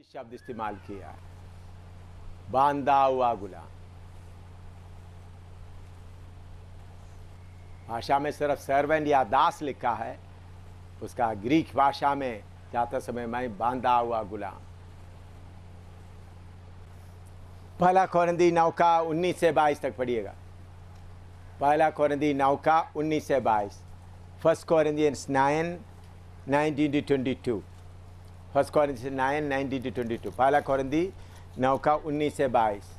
शब्द इस्तेमाल किया है, बांधा हुआ गुलाम। भाषा में सिर्फ सर्वेंट या दास लिखा है, उसका ग्रीक भाषा में जाते समय मैं बांधा हुआ गुलाम। पहला कोरिन्थी 9 का 19 से 22 तक पढ़िएगा। पहला कोरिन्थी 9 का 19 से 22। First Corinthians 9 19 to 22। First Corinthians 9 19 to 22। पहला कोरिन्थी 9 का 19 से 22।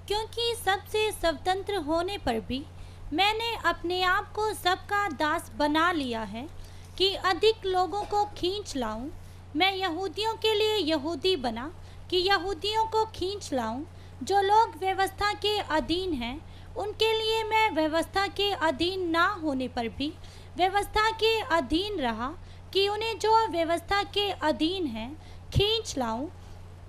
क्योंकि सबसे स्वतंत्र होने पर भी मैंने अपने आप को सबका दास बना लिया है कि अधिक लोगों को खींच लाऊं। मैं यहूदियों के लिए यहूदी बना कि यहूदियों को खींच लाऊं। जो लोग व्यवस्था के अधीन हैं उनके लिए मैं व्यवस्था के अधीन ना होने पर भी व्यवस्था के अधीन रहा कि उन्हें जो व्यवस्था के अधीन हैं खींच लाऊं।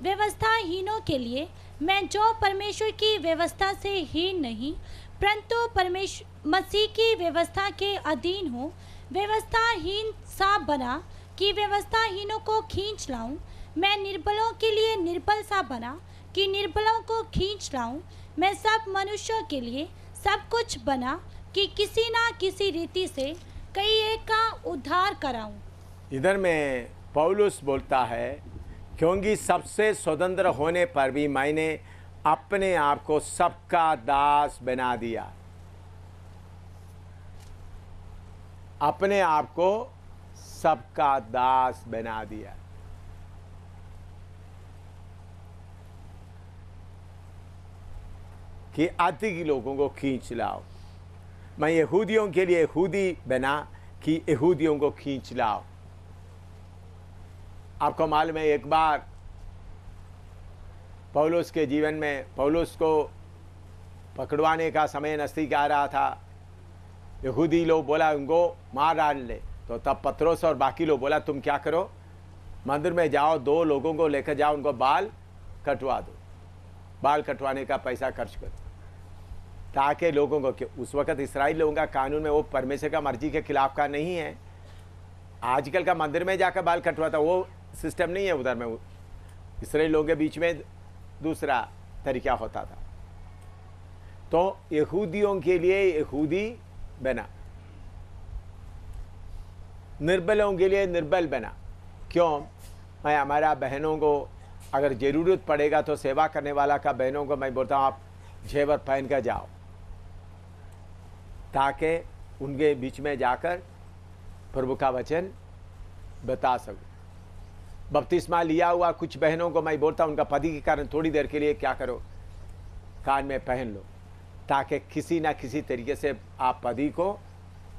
व्यवस्थाहीनों के लिए मैं जो परमेश्वर की व्यवस्था से हीन नहीं परंतु परमेश्वर मसीह की व्यवस्था के अधीन हूँ, व्यवस्थाहीन सा बना कि व्यवस्थाहीनों को खींच लाऊं। मैं निर्बलों के लिए निर्बल सा बना कि निर्बलों को खींच लाऊं। मैं सब मनुष्यों के लिए सब कुछ बना कि किसी ना किसी रीति से कई एक का उद्धार कराऊं। इधर में पौलुस बोलता है, क्योंकि सबसे स्वतंत्र होने पर भी मैंने अपने आप को सबका दास बना दिया। अपने आप को सबका दास बना दिया। कि अधिक लोगों को खींच लाओ। मैं यहूदियों के लिए यहूदी बना कि यहूदियों को खींच लाओ। आपको मालूम है, एक बार पौलुस के जीवन में पौलुस को पकड़वाने का समय नज़दीक आ रहा था। यहूदी लोग बोला उनको मार डाल ले, तो तब पतरस और बाकी लोग बोला तुम क्या करो, मंदिर में जाओ, 2 लोगों को लेकर जाओ, उनको बाल कटवा दो। बाल कटवाने का पैसा खर्च करो, ताकि लोगों को, उस वक़्त इस्राएल लोगों का कानून में वो परमेश्वर का मर्जी के खिलाफ का नहीं है। आजकल का मंदिर में जाकर बाल कटवाता वो सिस्टम नहीं है उधर में। इस्राएल लोगों के बीच में दूसरा तरीका होता था। तो यहूदियों के लिए यहूदी बना, निर्बलों के लिए निर्बल बना। क्यों? मैं हमारा बहनों को अगर ज़रूरत पड़ेगा तो सेवा करने वाला का बहनों को मैं बोलता हूँ आप जेवर पहन कर जाओ, ताकि उनके बीच में जाकर प्रभु का वचन बता सकूं। बपतिस्मा लिया हुआ कुछ बहनों को मैं बोलता हूँ उनका पति के कारण थोड़ी देर के लिए क्या करो, कान में पहन लो, ताकि किसी ना किसी तरीके से आप पति को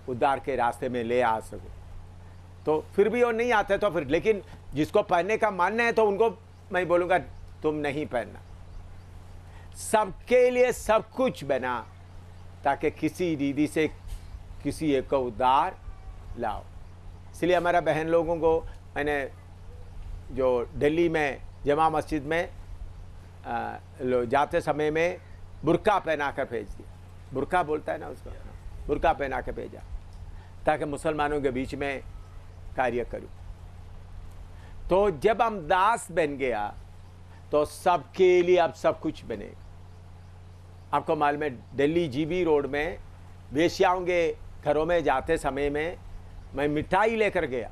उद्धार के रास्ते में ले आ सको। तो फिर भी वो नहीं आते तो फिर, लेकिन जिसको पहनने का मन है तो उनको मैं बोलूँगा तुम नहीं पहनना। सबके लिए सब कुछ बना, ताकि किसी रीति से किसी एक को उद्धार लाओ। इसलिए हमारा बहन लोगों को मैंने जो दिल्ली में जमा मस्जिद में जाते समय में बुर्का पहना कर भेज दिया। बुर्का बोलता है ना उसको, बुर्का पहना कर भेजा, ताकि मुसलमानों के बीच में कार्य करूं। तो जब हम दास बन गया तो सबके लिए अब सब कुछ बनेगा। आपको मालूम है, दिल्ली जीबी रोड में वेश्याओं के घरों में जाते समय में मैं मिठाई लेकर गया।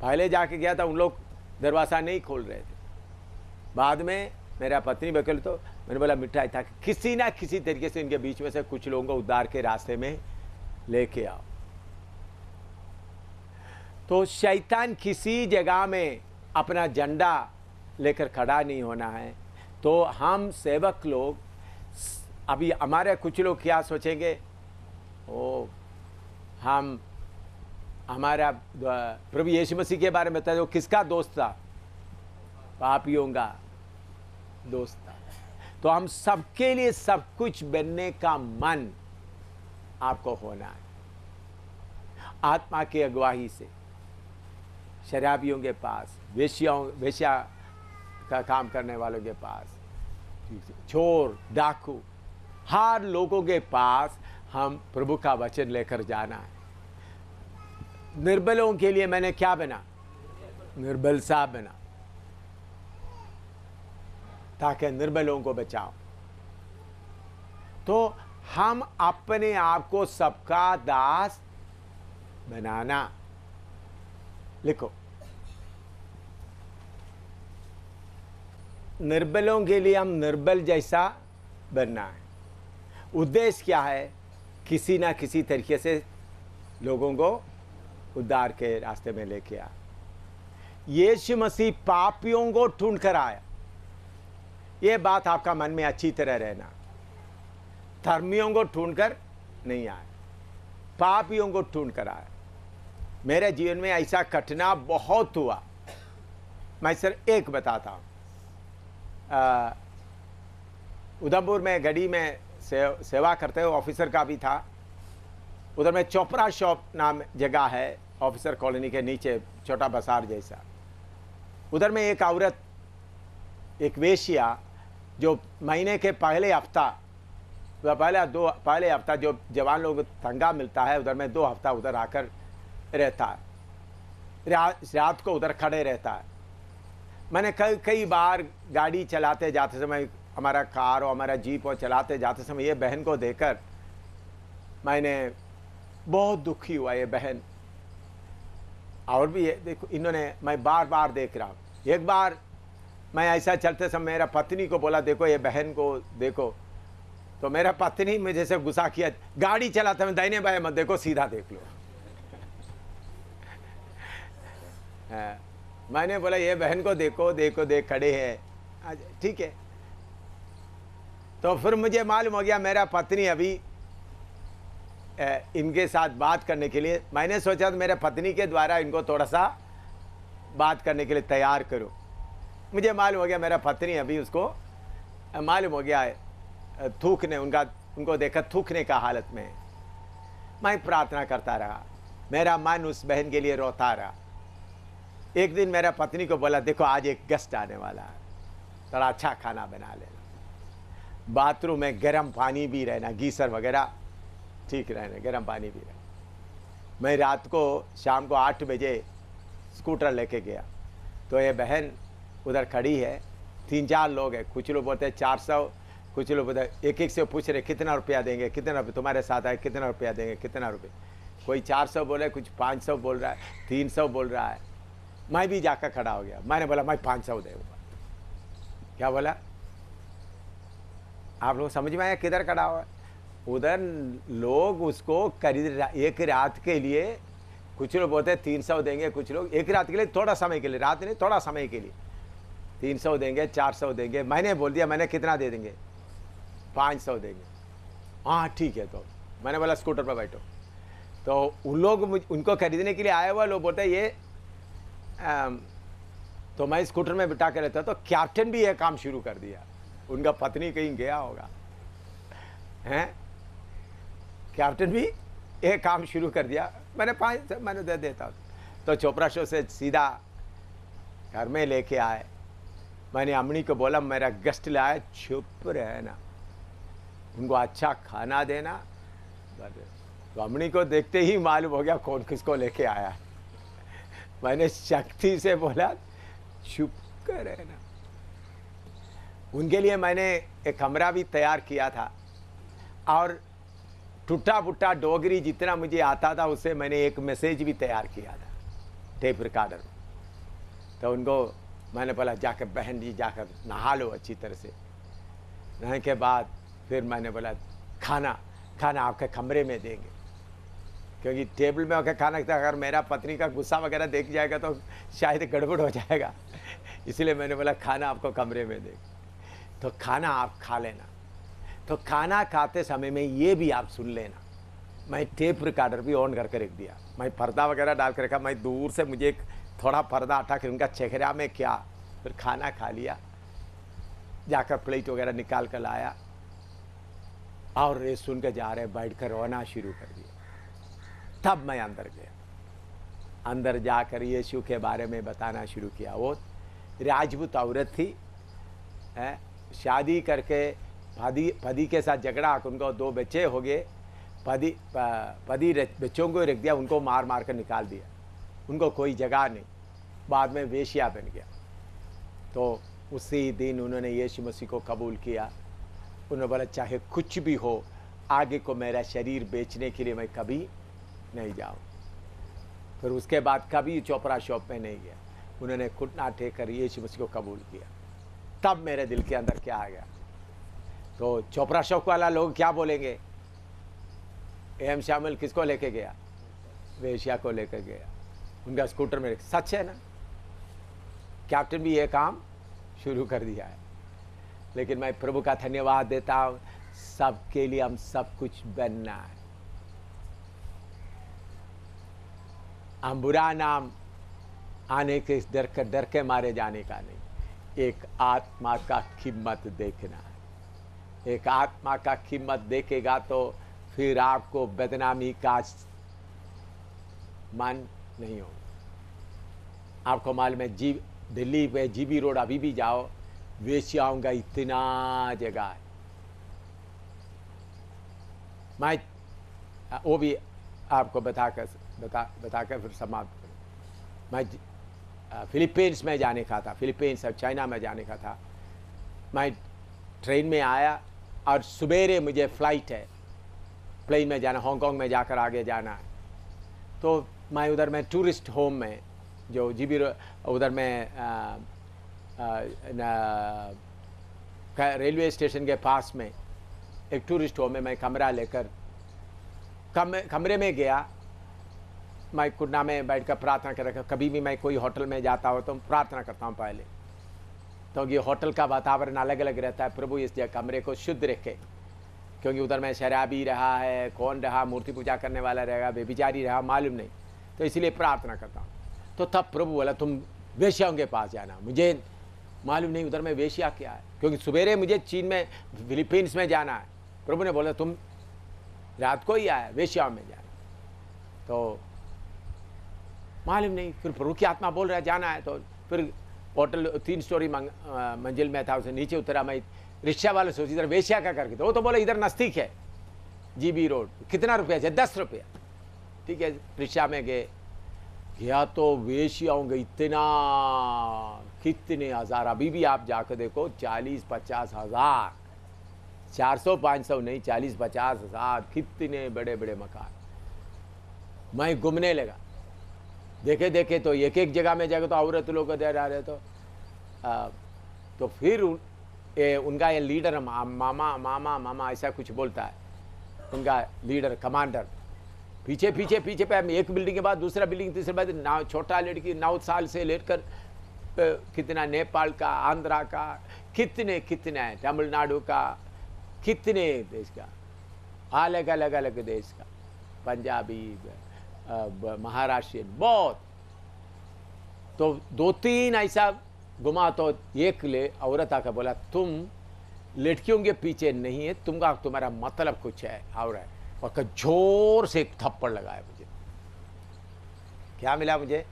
पहले जाके गया था, उन लोग दरवाज़ा नहीं खोल रहे थे। बाद में मेरा पत्नी बकल तो मैंने बोला मिठाई, था किसी ना किसी तरीके से इनके बीच में से कुछ लोगों को उद्धार के रास्ते में लेके आओ। तो शैतान किसी जगह में अपना झंडा लेकर खड़ा नहीं होना है। तो हम सेवक लोग, अभी हमारे कुछ लोग क्या सोचेंगे, ओ हम हमारा प्रभु यीशु मसीह के बारे में बताया, वो किसका दोस्त था? पापियों का दोस्त था। तो हम सबके लिए सब कुछ बनने का मन आपको होना है, आत्मा की अगुवाई से। शराबियों के पास, वेश्या का काम करने वालों के पास, चोर डाकू, हर लोगों के पास हम प्रभु का वचन लेकर जाना है। निर्बलों के लिए मैंने क्या बना, निर्बल सा बना, ताकि निर्बलों को बचाओ। तो हम अपने आप को सबका दास बनाना, लिखो, निर्बलों के लिए हम निर्बल जैसा बनना है। उद्देश्य क्या है? किसी ना किसी तरीके से लोगों को उद्धार के रास्ते में लेके आ। यीशु मसीह पापियों को ढूंढ कर आया। ये बात आपका मन में अच्छी तरह रहना, धर्मियों को ढूंढकर नहीं आया, पापियों को ढूंढ कर आया। मेरे जीवन में ऐसा घटना बहुत हुआ। मैं सिर्फ एक बताता हूँ। उधमपुर में गढ़ी में सेवा करते हुए ऑफिसर का भी था। उधर में चोपड़ा शॉप नाम जगह है, ऑफिसर कॉलोनी के नीचे छोटा बाजार जैसा। उधर में एक औरत, एक वेश्या, जो महीने के पहले हफ्ता जो जवान लोग तंगा मिलता है, उधर में 2 हफ्ता उधर आकर रहता है, रात को उधर खड़े रहता है। मैंने कई बार गाड़ी चलाते जाते समय, हमारा कार और हमारा जीप और चलाते जाते समय ये बहन को देखकर मैंने बहुत दुखी हुआ। ये बहन और भी ये देखो, इन्होंने, मैं बार बार देख रहा हूँ। एक बार मैं ऐसा चलते समय मेरा पत्नी को बोला, देखो ये बहन को देखो। तो मेरा पत्नी मुझे से गुस्सा किया, गाड़ी चलाते में दाहिने बाएं मत देखो, सीधा देख लो। मैंने बोला ये बहन को देखो, देखो देख खड़े हैं, ठीक है। तो फिर मुझे मालूम हो गया मेरा पत्नी अभी इनके साथ बात करने के लिए, मैंने सोचा तो मेरे पत्नी के द्वारा इनको थोड़ा सा बात करने के लिए तैयार करूं। मुझे मालूम हो गया मेरा पत्नी अभी, उसको मालूम हो गया थूकने, उनको देखा थूकने का हालत में। मैं प्रार्थना करता रहा, मेरा मन उस बहन के लिए रोता रहा। एक दिन मेरा पत्नी को बोला, देखो आज एक गेस्ट आने वाला है, थोड़ा अच्छा खाना बना लेना, बाथरूम में गर्म पानी भी रहना, गीसर वगैरह ठीक रहना, गर्म पानी भी रहना। मैं रात को शाम को 8 बजे स्कूटर लेके गया, तो ये बहन उधर खड़ी है, 3-4 लोग हैं, कुछ लोग बोलते हैं 400, कुछ लोग बोलते एक से पूछ रहे कितना रुपया देंगे, कितना रुपये तुम्हारे साथ आए, कितना रुपया देंगे, कितना रुपये। कोई 400 बोले, कुछ 500 बोल रहा है, 300 बोल रहा है। मैं भी जाकर खड़ा हो गया, मैंने बोला मैं 500 दूंगा। क्या बोला? आप लोग समझ में आया किधर खड़ा हुआ? उधर लोग उसको खरीद, एक रात के लिए, कुछ लोग बोलते हैं 300 देंगे, कुछ लोग एक रात के लिए, थोड़ा समय के लिए, रात नहीं थोड़ा समय के लिए 300 देंगे, 400 देंगे। मैंने बोल दिया, मैंने कितना दे देंगे? 500 देंगे। हाँ ठीक है। तो मैंने बोला स्कूटर पर बैठो। तो उन लोग उनको खरीदने के लिए आए हुआ लोग बोलते हैं ये तो मैं स्कूटर में बिठा के रहता। तो कैप्टन भी ये काम शुरू कर दिया, उनका पत्नी कहीं गया होगा, हैं, कैप्टन भी ये काम शुरू कर दिया। मैंने 500 मैंने दे देता। तो चोपड़ा शो से सीधा घर में लेके आए। मैंने अम्मी को बोला मेरा गेस्ट लाया, चुप रहना, उनको अच्छा खाना देना। तो अम्मी को देखते ही मालूम हो गया कौन किसको लेके आया। मैंने शक्ति से बोला चुप कर रहना। उनके लिए मैंने एक कमरा भी तैयार किया था, और टूटा फुटा डोगरी जितना मुझे आता था उससे मैंने एक मैसेज भी तैयार किया था टेप रिकॉर्डर में। तो उनको मैंने बोला जाकर बहन जी जाकर नहा लो अच्छी तरह से। नहाने के बाद फिर मैंने बोला खाना आपके कमरे में देंगे, क्योंकि टेबल में होकर खाना, अगर मेरा पत्नी का गुस्सा वगैरह देख जाएगा तो शायद गड़बड़ हो जाएगा। इसलिए मैंने बोला खाना आपको कमरे में देंगे, तो खाना आप खा लेना। तो खाना खाते समय में ये भी आप सुन लेना, मैं टेप रिकॉर्डर भी ऑन करके रख दिया। मैं पर्दा वगैरह डाल कर रखा, मैं दूर से मुझे एक थोड़ा पर्दा हटा कर उनका चेहरा में क्या, फिर खाना खा लिया, जाकर प्लेट वगैरह निकाल कर लाया, और ये सुन के जा रहे, बैठ कर रोना शुरू कर दिया। तब मैं अंदर गया, अंदर जाकर यीशु के बारे में बताना शुरू किया। वो राजपूत औरत थी, शादी करके पति के साथ झगड़ा, उनको 2 बच्चे हो गए, बच्चों को रख दिया, उनको मार मार कर निकाल दिया, उनको कोई जगह नहीं, बाद में वेश्या बन गया। तो उसी दिन उन्होंने यीशु मसीह को कबूल किया। उन्होंने बोला चाहे कुछ भी हो, आगे को मेरा शरीर बेचने के लिए मैं कभी नहीं जाऊँ। फिर उसके बाद कभी चोपड़ा शॉप में नहीं गया। उन्होंने घुटना टेक कर यीशु मसीह को कबूल किया। तब मेरे दिल के अंदर क्या आ गया, तो चोपड़ा शॉप वाला लोग क्या बोलेंगे, एम शामिल किसको लेके गया, वेश्या को लेकर गया, उनका स्कूटर में। सच है ना, कैप्टन भी ये काम शुरू कर दिया है। लेकिन मैं प्रभु का धन्यवाद देता हूँ, सबके लिए हम सब कुछ बनना है। हम बुरा नाम आने के डर के मारे जाने का नहीं, एक आत्मा का कीमत देखना है। एक आत्मा का कीमत देखेगा तो फिर आपको बदनामी का मन नहीं होगा। आपको मालूम है, दिल्ली पे जीबी रोड अभी भी जाओ, वेश्याओं का इतना जगह है। मैं वो भी आपको बताकर फिर समाप्त करूँ। मैं फिलीपींस में जाने का था, फिलीपींस और चाइना में जाने का था। मैं ट्रेन में आया और सवेरे मुझे फ़्लाइट है, प्लेन में जाना, हांगकांग में जाकर आगे जाना है। तो मैं उधर में टूरिस्ट होम में, जो जीबी उधर में रेलवे स्टेशन के पास में एक टूरिस्ट होम में मैं कमरा लेकर कमरे में गया। मैं कुर्ना में बैठकर प्रार्थना कर रखा। कभी भी मैं कोई होटल में जाता हूँ तो प्रार्थना करता हूँ पहले, तो ये होटल का वातावरण अलग अलग रहता है। प्रभु इस जगह कमरे को शुद्ध रखे, क्योंकि उधर में शराबी रहा है, कौन रहा, मूर्ति पूजा करने वाला रहेगा, बेबिचारी रहा, मालूम नहीं। तो इसलिए प्रार्थना करता हूँ। तो तब प्रभु बोला तुम वेश्याओं के पास जाना। मुझे मालूम नहीं उधर में वेश्या क्या है, क्योंकि सवेरे मुझे चीन में, फिलीपींस में जाना है। प्रभु ने बोला तुम रात को ही आया, वेश्याओं में जाना। तो मालूम नहीं, फिर प्रभु की आत्मा बोल रहा है जाना है। तो फिर होटल 3 स्टोरी मंजिल में था, उसे नीचे उतरा। मैं रिक्शा वाले सोची इधर वेश्या का करके, तो वो तो बोला इधर नज़दीक है जीबी रोड, कितना रुपया है, 10 रुपया। ठीक है, रिक्शा में गया तो वेश्याओं के इतना, कितने हज़ार, अभी भी आप जाकर देखो 40-50 हज़ार, 400-500 नहीं, 40-50 हज़ार, कितने बड़े बड़े मकान। मैं घूमने लगा, देखे देखे तो एक एक जगह में जाकर तो औरत लोग दे रहे। तो फिर उनका ये लीडर मामा ऐसा कुछ बोलता है, उनका लीडर कमांडर पीछे पीछे पीछे पे, एक बिल्डिंग के बाद दूसरा बिल्डिंग, तीसरे बाद नाव, छोटा लड़की 9 साल से लेकर कितना नेपाल का, आंध्रा का, कितने है, तमिलनाडु का, कितने देश का, अलग अलग देश का, पंजाबी, महाराष्ट्रियन, बहुत। तो 2-3 ऐसा घुमा तो एक ले औरत आकर बोला तुम लड़कियों के पीछे नहीं है, तुम्हारा मतलब कुछ है और है। और जोर से एक थप्पड़ लगाया मुझे। क्या मिला मुझे?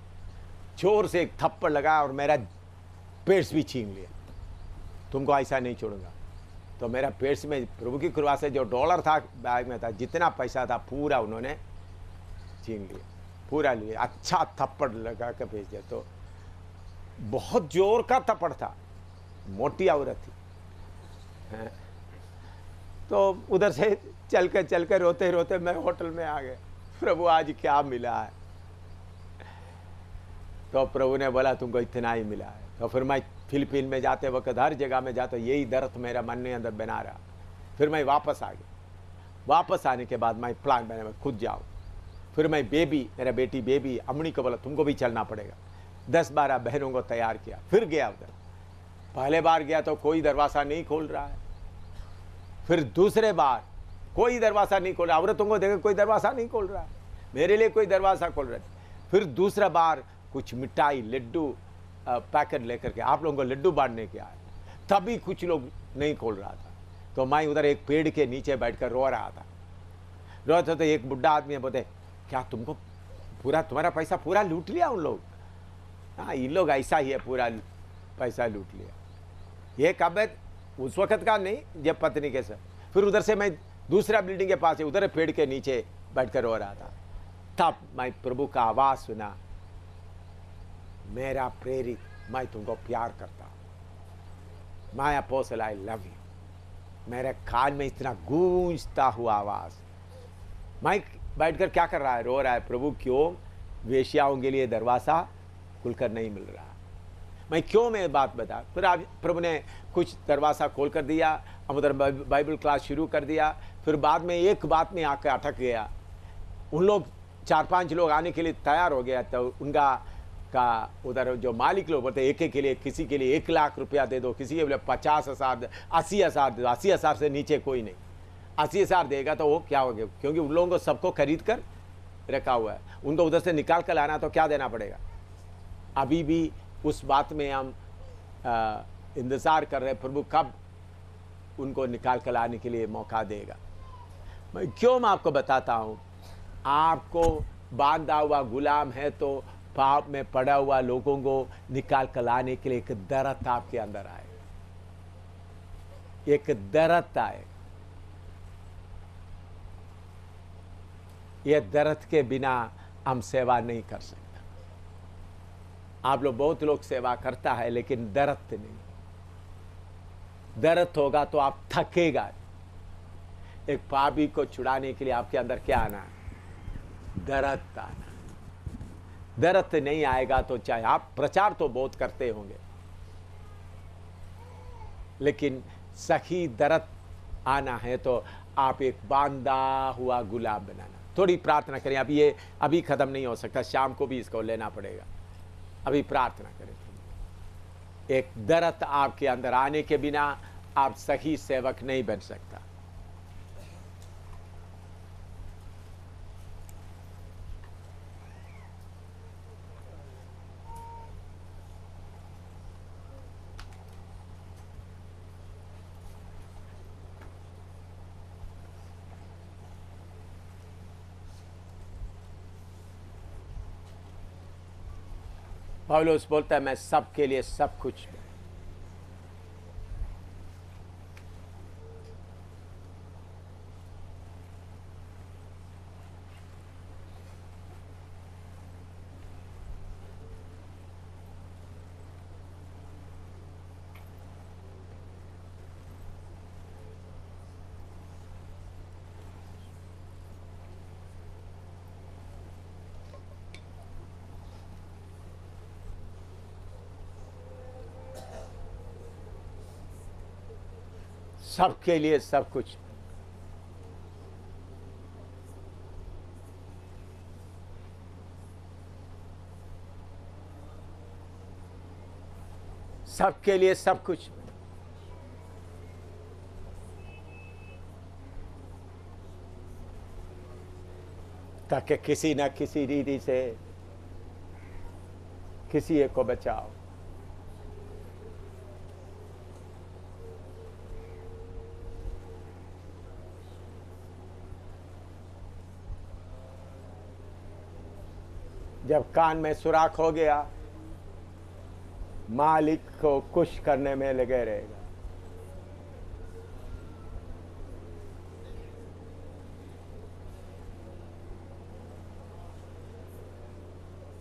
जोर से एक थप्पड़ लगा और मेरा पेट्स भी छीन लिया। तुमको ऐसा नहीं छोड़ूंगा। तो मेरा पेट्स में प्रभु की कृपा से जो डॉलर था बैग में था, जितना पैसा था पूरा उन्होंने छीन लिया, पूरा लिया। अच्छा थप्पड़ लगा कर भेज दिया। तो बहुत जोर का थप्पड़ था, मोटी औरत थी। तो उधर से चल कर रोते रोते मैं होटल में आ गया। प्रभु आज क्या मिला है? तो प्रभु ने बोला तुमको इतना ही मिला है। तो फिर मैं फिलीपीन में जाते वक्त हर जगह में जाता, यही दर्द मेरा मन के अंदर बना रहा। फिर मैं वापस आ गया। वापस आने के बाद मैं प्लान बना, मैं खुद जाऊँ। फिर मैं मेरा बेटी बेबी अम्मनी को बोला तुमको भी चलना पड़ेगा। 10-12 बहनों को तैयार किया, फिर गया उधर। पहले बार गया तो कोई दरवाज़ा नहीं खोल रहा है। फिर दूसरे बार कोई दरवाज़ा नहीं खोल रहा, औरतों को देखकर कोई दरवाज़ा नहीं खोल रहा, मेरे लिए कोई दरवाज़ा खोल रहा है। फिर दूसरा बार कुछ मिठाई लड्डू पैकेट लेकर के आप लोगों को लड्डू बांटने के आए, तभी कुछ लोग नहीं खोल रहा था। तो मैं उधर एक पेड़ के नीचे बैठकर रो रहा था। रोते तो एक बुढ़ा आदमी बोलते क्या तुमको तुम्हारा पैसा पूरा लूट लिया उन लोग? हाँ, इन लोग ऐसा ही है, पूरा पैसा लूट लिया। ये कब है? उस वक्त का नहीं जब पत्नी के साथ। फिर उधर से मैं दूसरा बिल्डिंग के पास है, उधर पेड़ के नीचे बैठकर रो रहा था। तब मैं प्रभु का आवाज सुना, मेरा प्रेरित, मैं तुमको प्यार करता हूं, my apostle I love you. मेरे कान में इतना गूंजता हुआ आवाज। मैं बैठकर क्या कर रहा है? रो रहा है, प्रभु क्यों वेश्याओं के लिए दरवाजा खुलकर नहीं मिल रहा? मैं क्यों मैं बात बता। फिर आप प्रभु ने कुछ दरवाज़ा खोल कर दिया, हम उधर बाइबल क्लास शुरू कर दिया। फिर बाद में एक बात में आकर अटक गया। उन लोग 4-5 लोग आने के लिए तैयार हो गया, तो उनका का उधर जो मालिक लोग बोलते एक के लिए, किसी के लिए 1 लाख रुपया दे दो, किसी के लिए 50,000, 80,000 दे दो। 80,000 से नीचे कोई नहीं। 80,000 देगा तो वो क्या हो गया, क्योंकि उन लोगों को सबको खरीद कर रखा हुआ है, उनको उधर से निकाल कर लाना तो क्या देना पड़ेगा। अभी भी उस बात में हम इंतज़ार कर रहे हैं, प्रभु कब उनको निकाल कर लाने के लिए मौका देगा। मैं क्यों मैं आपको बताता हूँ, आपको बांधा हुआ गुलाम है तो पाप में पड़ा हुआ लोगों को निकाल कर लाने के लिए एक दर्द आपके अंदर आए, एक दर्द आए। ये दर्द के बिना हम सेवा नहीं कर सकते। आप लोग, बहुत लोग सेवा करता है लेकिन दर्द नहीं। दर्द होगा तो आप थकेगा। एक पापी को छुड़ाने के लिए आपके अंदर क्या आना है? दर्द आना। दर्द नहीं आएगा तो चाहे आप प्रचार तो बहुत करते होंगे, लेकिन सही दर्द आना है तो आप एक बांधा हुआ गुलाम बनाना। थोड़ी प्रार्थना करें। अब ये अभी खत्म नहीं हो सकता, शाम को भी इसको लेना पड़ेगा। अभी प्रार्थना करें। एक दर्द आपके अंदर आने के बिना आप सही सेवक नहीं बन सकता। पौलुस बोलता है, मैं सबके लिए सब कुछ हूं। सबके लिए सब कुछ। सबके लिए सब कुछ। ताकि किसी न किसी रीति से किसी एक को बचाओ। जब कान में सुराख हो गया, मालिक को खुश करने में लगे रहेगा।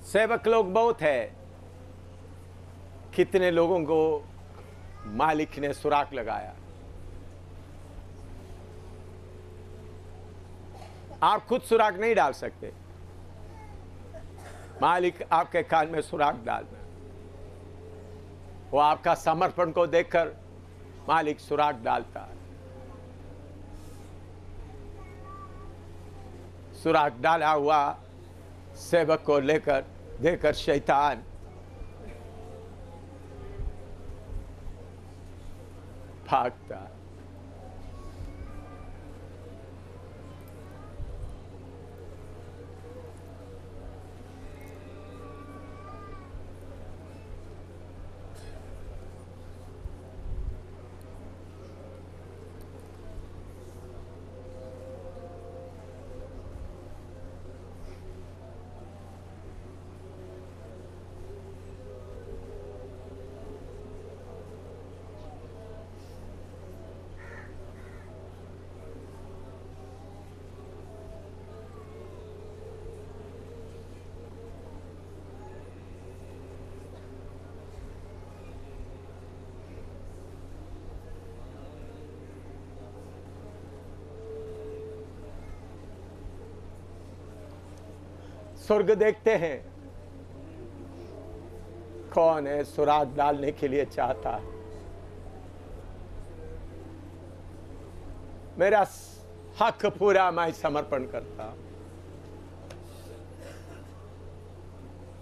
सेवक लोग बहुत है, कितने लोगों को मालिक ने सुराख लगाया। आप खुद सुराख नहीं डाल सकते, मालिक आपके कान में सुराख डालना। वो आपका समर्पण को देखकर मालिक सुराख डालता है। सुराख डाला हुआ सेवक को लेकर देकर शैतान भागता है। स्वर्ग देखते हैं। कौन है सुराग डालने के लिए चाहता है? मेरा हक पूरा मैं समर्पण करता हूं।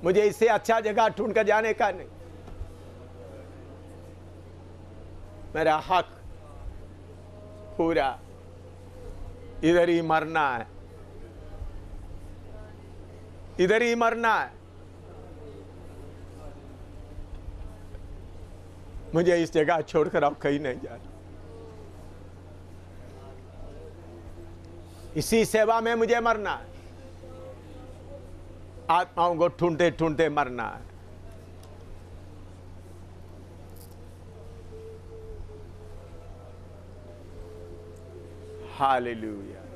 मुझे इससे अच्छा जगह ढूंढ कर जाने का नहीं। मेरा हक पूरा, इधर ही मरना है, इधर ही मरना है। मुझे इस जगह छोड़कर अब कहीं नहीं जाना। इसी सेवा में मुझे मरना है। आत्माओं को ढूंढते ढूंढते मरना है। हालेलुया।